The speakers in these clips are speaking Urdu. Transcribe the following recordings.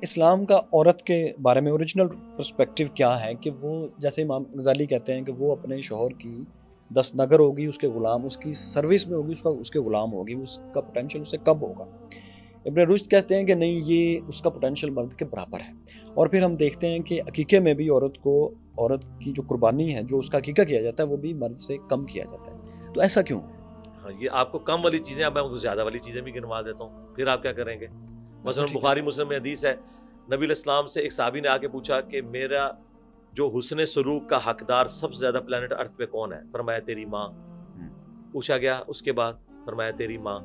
اسلام کا عورت کے بارے میں اوریجنل پرسپیکٹیو کیا ہے کہ وہ جیسے امام غزالی کہتے ہیں کہ وہ اپنے شوہر کی دستنگر ہوگی، اس کے غلام، اس کی سروس میں ہوگی، اس کے غلام ہوگی، اس کا پوٹینشیل اس سے کب ہوگا؟ ابن رشد کہتے ہیں کہ نہیں، یہ اس کا پوٹینشیل مرد کے برابر ہے۔ اور پھر ہم دیکھتے ہیں کہ عقیقے میں بھی عورت کی جو قربانی ہے، جو اس کا عقیقہ کیا جاتا ہے، وہ بھی مرد سے کم کیا جاتا ہے۔ تو ایسا کیوں؟ ہاں، یہ آپ کو کم والی چیزیں، اب میں آپ کو زیادہ والی چیزیں بھی گنوا دیتا ہوں، پھر آپ کیا کریں گے؟ مثلا بخاری مسلم میں حدیث ہے، نبی علیہ السلام سے ایک صحابی نے آ کے پوچھا کہ میرا جو حسن سلوک کا حقدار سب سے زیادہ پلانٹ ارتھ پہ کون ہے؟ فرمایا تیری ماں۔ پوچھا گیا اس کے بعد، فرمایا تیری ماں۔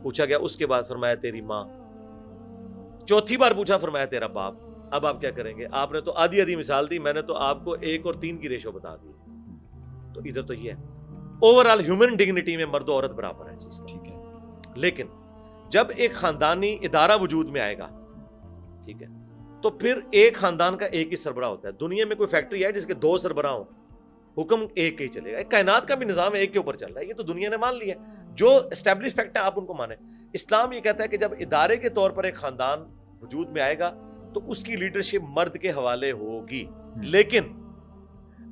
پوچھا گیا اس کے بعد، فرمایا تیری ماں۔ چوتھی بار پوچھا، فرمایا تیرا باپ۔ اب آپ کیا کریں گے؟ آپ نے تو آدھی مثال دی، میں نے تو آپ کو 1 اور 3 کی ریشو بتا دی۔ تو ادھر تو یہ ہے اوور آل ہیومن ڈگنیٹی میں مرد و عورت برابر ہے چیز، ٹھیک ہے۔ لیکن جب ایک خاندانی ادارہ وجود میں آئے گا، ٹھیک ہے، تو پھر ایک خاندان کا ایک ہی سربراہ ہوتا ہے۔ دنیا میں کوئی فیکٹری ہے جس کے 2 سربراہ ہوں، حکم ایک ہی چلے گا۔ کائنات کا بھی نظام ایک کے اوپر چل رہا ہے، یہ تو دنیا نے مان لیا ہے۔ جو اسٹیبلش فیکٹ ہے آپ ان کو مانیں۔ اسلام یہ کہتا ہے کہ جب ادارے کے طور پر ایک خاندان وجود میں آئے گا تو اس کی لیڈرشپ مرد کے حوالے ہوگی، لیکن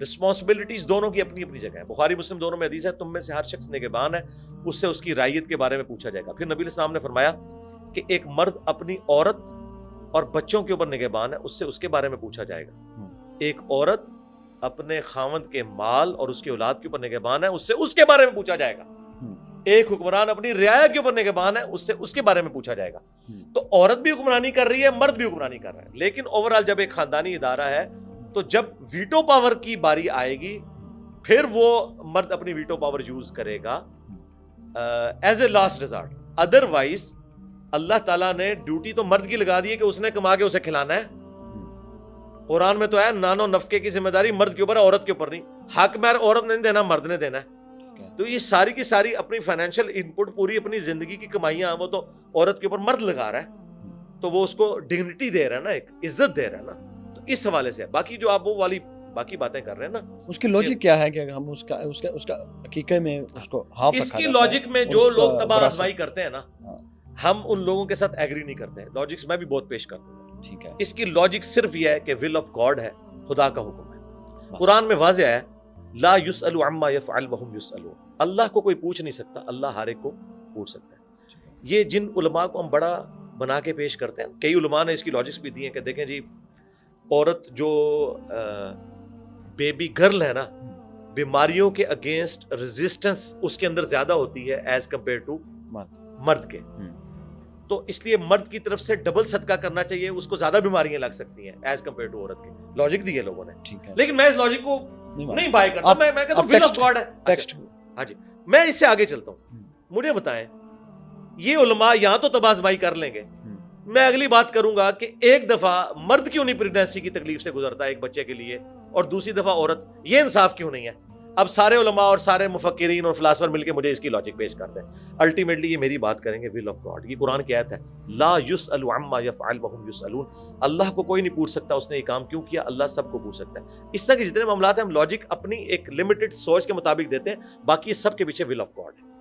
رسپانسبلٹیز دونوں کی اپنی اپنی جگہ ہے۔ بخاری مسلم دونوں میں حدیث ہے، تم میں سے ہر شخص نگہبان ہے، اس سے اس کی رعیت کے بارے میں پوچھا جائے گا۔ پھر نبی علیہ السلام نے فرمایا کہ ایک مرد اپنی عورت اور بچوں کے اوپر نگہبان ہے، اس سے اس کے بارے میں پوچھا جائے گا۔ ایک عورت اپنے خاوند کے مال اور اس کی اولاد کے اوپر نگہبان ہے، اس سے اس کے بارے میں پوچھا جائے گا۔ ایک حکمران اپنی رعایا کے اوپر نگہبان ہے، اس سے اس کے بارے میں پوچھا جائے گا۔ تو عورت بھی حکمرانی کر رہی ہے، مرد بھی حکمرانی کر رہا ہے، لیکن اوورآل جب ایک خاندانی ادارہ ہے تو جب ویٹو پاور کی باری آئے گی، پھر وہ مرد اپنی ویٹو پاور یوز کرے گا as a last resort. Otherwise اللہ تعالیٰ نے ڈیوٹی تو مرد کی لگا دی ہے کہ اس نے کما کے اسے کھلانا ہے۔ قرآن میں تو ہے نان و نفقے کی ذمہ داری مرد کے اوپر ہے، عورت کے اوپر نہیں۔ حق مہر عورت نے دینا، مرد نے دینا ہے۔ تو یہ ساری کی ساری اپنی فائنینشیل ان پٹ، پوری اپنی زندگی کی کمائیاں وہ تو عورت کے اوپر مرد لگا رہا ہے، تو وہ اس کو ڈگنیٹی دے رہا ہے نا، ایک عزت دے رہا ہے نا۔ تو اس حوالے سے باقی جو آپ وہ والی باقی باتیں کر رہے ہیں نا، اس کی لاجک کیا ہے کہ ہم اس کا حقیقے میں اس کو ہاف اس کی لاجک میں جو لوگ تباہ آزمائی کرتے ہیں نا، ہم ان لوگوں کے ساتھ ایگری نہیں کرتے ہیں۔ لاجکس میں بھی بہت پیش کرتا ہوں، ٹھیک ہے۔ اس کی لاجک صرف یہ ہے کہ ول آف گاڈ ہے، خدا کا حکم ہے۔ قرآن میں واضح ہے لا یسأل عما یفعل وهم یسألون، اللہ کو کوئی پوچھ نہیں سکتا، اللہ ہر ایک کو پوچھ سکتا ہے۔ یہ جن علماء کو ہم بڑا بنا کے پیش کرتے ہیں، کئی علماء نے اس کی لاجکس بھی دی ہیں کہ دیکھیں جی، عورت جو بیبی گرل ہے نا، بیماریوں کے اگینسٹ ریزسٹنس اس کے اندر زیادہ ہوتی ہے ایز کمپیئر ٹو مرد کے، تو اس لیے مرد کی طرف سے ڈبل صدقہ کرنا چاہیے، اس کو زیادہ بیماریاں لگ سکتی ہیں ایز کمپیئر ٹو عورت کے۔ لاجک دی ہے لوگوں نے، لیکن میں اس لاجک کو نہیں بائی کرتا، میں کہتا ہوں ول آف گاڈ ہے۔ ہاں جی، میں اس سے آگے چلتا ہوں۔ مجھے بتائیں، یہ علماء یہاں تو تباہ آزمائی کر لیں گے، میں اگلی بات کروں گا کہ ایک دفعہ مرد کیوں نہیں پریگنینسی کی تکلیف سے گزرتا ہے ایک بچے کے لیے، اور دوسری دفعہ عورت؟ یہ انصاف کیوں نہیں ہے؟ اب سارے علماء اور سارے مفکرین اور فلاسفر مل کے مجھے اس کی لاجک پیش کرتے ہیں۔ الٹیمیٹلی یہ میری بات کریں گے ول آف گاڈ۔ یہ قرآن کی آیت ہے، لا یسأل عما یفعل وهم یسألون، اللہ کو کوئی نہیں پوچھ سکتا اس نے یہ کام کیوں کیا، اللہ سب کو پوچھ سکتا ہے۔ اس طرح کے جتنے معاملات ہیں ہم لاجک اپنی ایک لمیٹڈ سوچ کے مطابق دیتے ہیں، باقی سب کے پیچھے ول آف گاڈ ہے۔